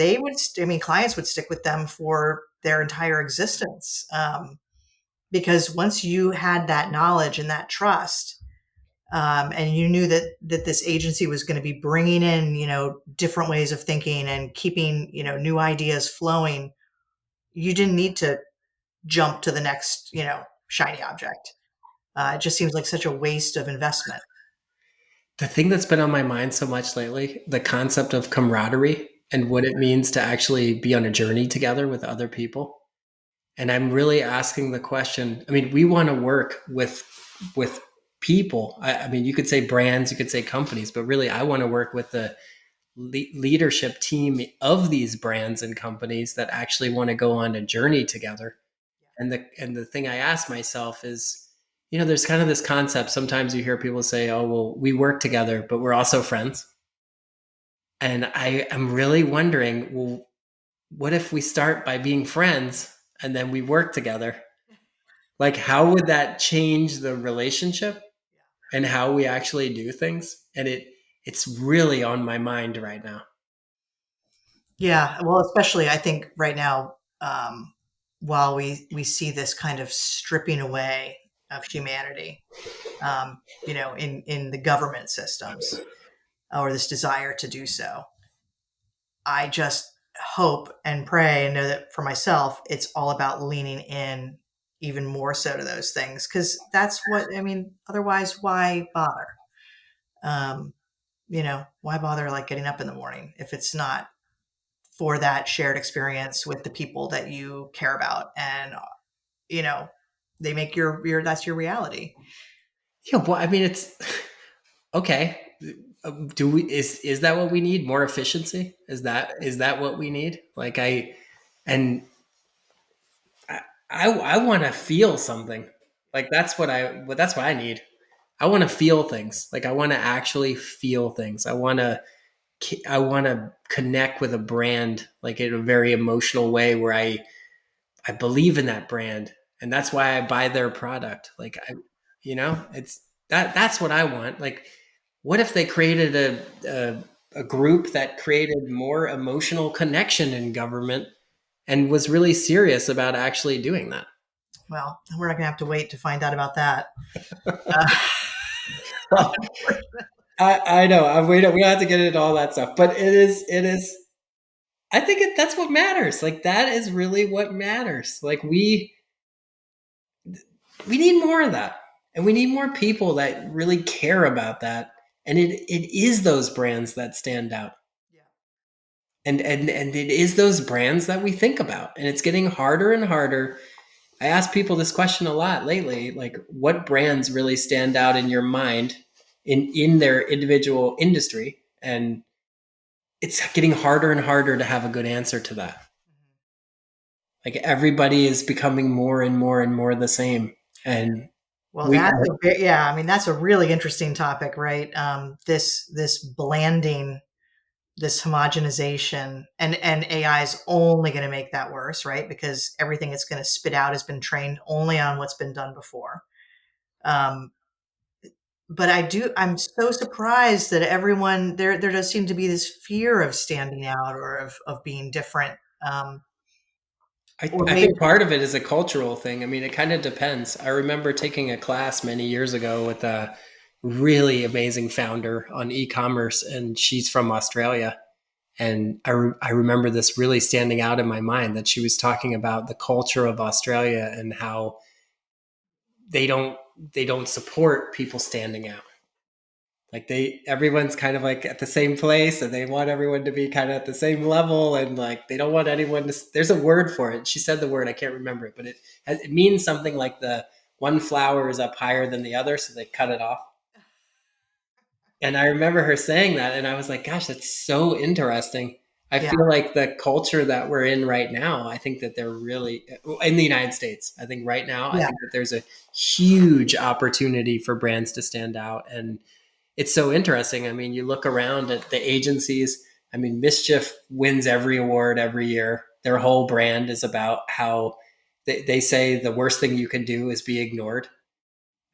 clients would stick with them for their entire existence. Because once you had that knowledge and that trust, and you knew that this agency was going to be bringing in, different ways of thinking and keeping, new ideas flowing, you didn't need to jump to the next, shiny object. It just seems like such a waste of investment. The thing that's been on my mind so much lately, the concept of camaraderie and what it means to actually be on a journey together with other people. And I'm really asking the question. I mean, we want to work with people. I mean, you could say brands, you could say companies, but really, I want to work with the leadership team of these brands and companies that actually want to go on a journey together. And the thing I ask myself is, there's kind of this concept. Sometimes you hear people say, "Oh, well, we work together, but we're also friends." And I am really wondering, well, what if we start by being friends and then we work together? Like, how would that change the relationship and how we actually do things? And it's really on my mind right now. Yeah, well, especially I think right now, while we see this kind of stripping away of humanity, in the government systems, or this desire to do so, I just hope and pray and know that for myself, it's all about leaning in even more so to those things, because that's what I mean. Otherwise, why bother? Um, why bother like getting up in the morning if it's not for that shared experience with the people that you care about, and you know they make your that's your reality. Yeah, well, I mean, it's okay. Do we is that what we need? More efficiency? Is that what we need? Like and I want to feel something. Like that's what I need. I want to feel things. Like I want to actually feel things. I want to connect with a brand like in a very emotional way where I believe in that brand, and that's why I buy their product. Like it's that's what I want. Like, what if they created a group that created more emotional connection in government and was really serious about actually doing that? Well, we're not gonna have to wait to find out about that. uh, Well, I know we don't have to get into all that stuff, but it is. I think that's what matters. Like that is really what matters. Like we need more of that, and we need more people that really care about that. And it is those brands that stand out, yeah. and it is those brands that we think about, and it's getting harder and harder. I ask people this question a lot lately, like what brands really stand out in your mind in their individual industry, and it's getting harder and harder to have a good answer to that. Like everybody is becoming more and more and more the same, and Well, we yeah. I mean, that's a really interesting topic, right? This blanding, this homogenization, and AI is only going to make that worse, right? Because everything it's going to spit out has been trained only on what's been done before. Um, but I'm so surprised that everyone there does seem to be this fear of standing out, or of being different. Um, or I maybe, think part of it is a cultural thing. I mean, it kind of depends. I remember taking a class many years ago with a really amazing founder on e-commerce, and she's from Australia. And I remember this really standing out in my mind that she was talking about the culture of Australia and how they don't they don't support people standing out. Like everyone's kind of like at the same place, and they want everyone to be kind of at the same level, and like they don't want anyone to. There's a word for it. She said the word, I can't remember it, but it means something like the one flower is up higher than the other, so they cut it off. And I remember her saying that, and I was like, gosh, that's so interesting. I yeah, feel like the culture that we're in right now, I think that they're really in the United States. I think right now, I yeah, think that there's a huge opportunity for brands to stand out. And it's so interesting. I mean, you look around at the agencies. I mean, Mischief wins every award every year. Their whole brand is about how they say the worst thing you can do is be ignored.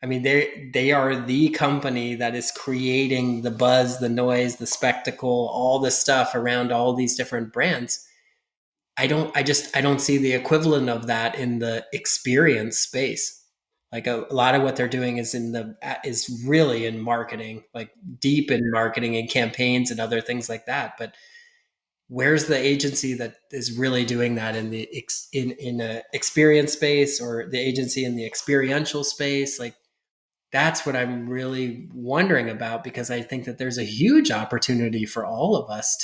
I mean, they are the company that is creating the buzz, the noise, the spectacle, all the stuff around all these different brands. I don't see the equivalent of that in the experience space. Like a lot of what they're doing is really in marketing, like deep in marketing and campaigns and other things like that. But where's the agency that is really doing that in the in a experience space, or the agency in the experiential space? Like that's what I'm really wondering about, because I think that there's a huge opportunity for all of us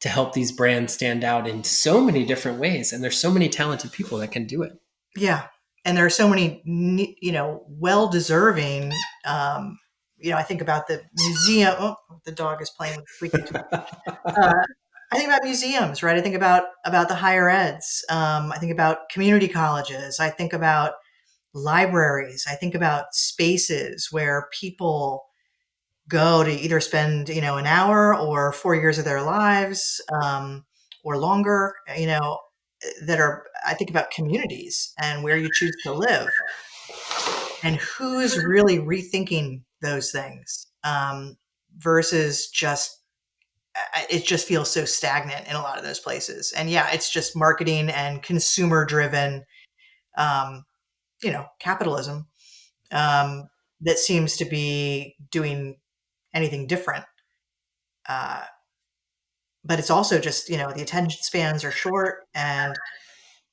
to help these brands stand out in so many different ways. And there's so many talented people that can do it. Yeah. And there are so many, well deserving. I think about the museum. Oh, the dog is playing with the squeaky toy. Uh, I think about museums, right? I think about the higher eds. I think about community colleges. I think about libraries. I think about spaces where people go to either spend, an hour or 4 years of their lives, or longer, that are, I think about communities and where you choose to live and who's really rethinking those things, versus just, it just feels so stagnant in a lot of those places. And yeah, it's just marketing and consumer driven, um, capitalism, that seems to be doing anything different. Uh, but it's also just, the attention spans are short and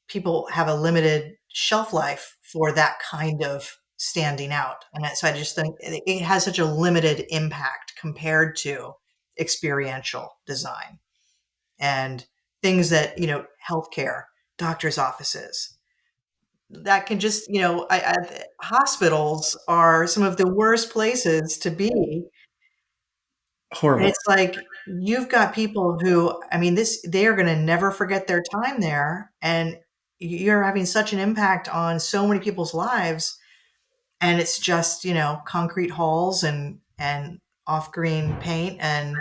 people have a limited shelf life for that kind of standing out. And so I just think it has such a limited impact compared to experiential design and things that, healthcare, doctor's offices, that can just, hospitals are some of the worst places to be. And Horrible. it's like you've got people who, I mean, they are going to never forget their time there, and you're having such an impact on so many people's lives, and it's just, concrete halls and off-green paint and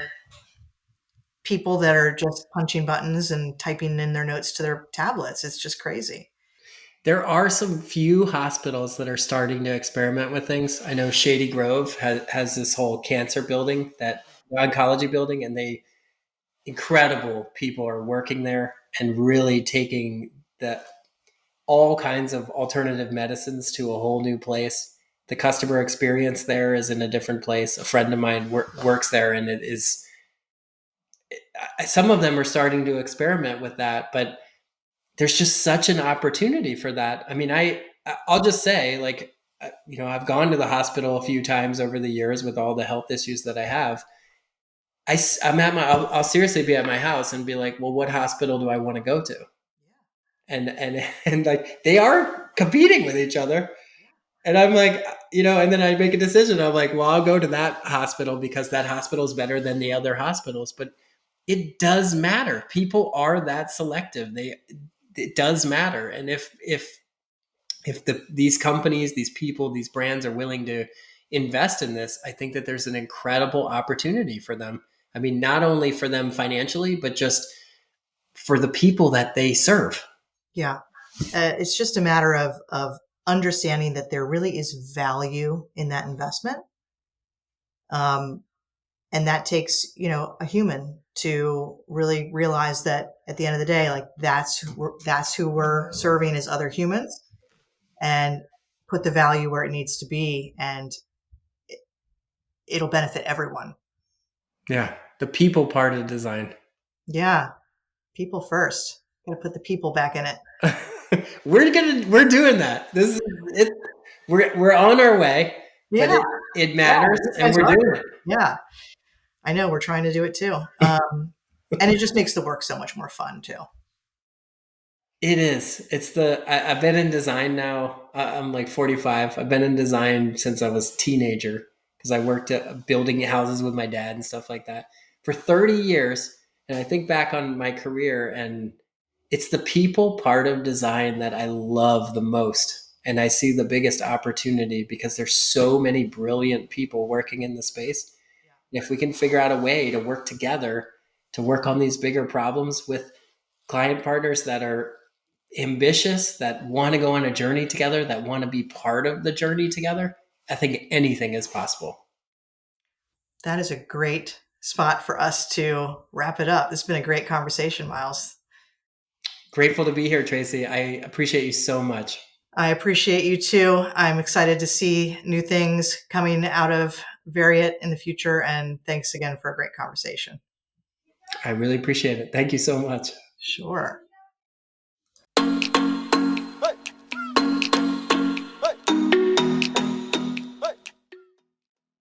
people that are just punching buttons and typing in their notes to their tablets. It's just crazy. There are some few hospitals that are starting to experiment with things. I know Shady Grove has this whole cancer building, that oncology building, and incredible people are working there and really taking the all kinds of alternative medicines to a whole new place. The customer experience there is in a different place. A friend of mine works there, and it is, some of them are starting to experiment with that, but there's just such an opportunity for that. I mean, I'll just say, like, I've gone to the hospital a few times over the years with all the health issues that I have. I'm at I'll seriously be at my house and be like, well, what hospital do I want to go to? And like, they are competing with each other. And I'm like, and then I make a decision. I'm like, well, I'll go to that hospital because that hospital is better than the other hospitals. But it does matter. People are that selective. It does matter. And if these companies, these people, these brands are willing to invest in this, I think that there's an incredible opportunity for them. I mean, not only for them financially, but just for the people that they serve. Yeah. It's just a matter of understanding that there really is value in that investment. Um, and that takes, a human to really realize that at the end of the day, like that's who we're serving as other humans, and put the value where it needs to be. And it'll benefit everyone. Yeah. The people part of design. Yeah. People first. Got to put the people back in it. We're doing that. This is it. We're on our way, but Yeah. it Yeah. matters, You and guys we're are. doing it. Yeah. I know we're trying to do it too. And it just makes the work so much more fun too. It is. I've been in design now. I'm like 45. I've been in design since I was a teenager because I worked at building houses with my dad and stuff like that for 30 years. And I think back on my career, and it's the people part of design that I love the most. And I see the biggest opportunity because there's so many brilliant people working in the space. If we can figure out a way to work together to work on these bigger problems with client partners that are ambitious, that want to go on a journey together, that want to be part of the journey together, I think anything is possible. That is a great spot for us to wrap it up. This has been a great conversation, Miles. Grateful to be here, Tracey. I appreciate you so much. I appreciate you too. I'm excited to see new things coming out of Variate in the future. And thanks again for a great conversation. I really appreciate it. Thank you so much. Sure.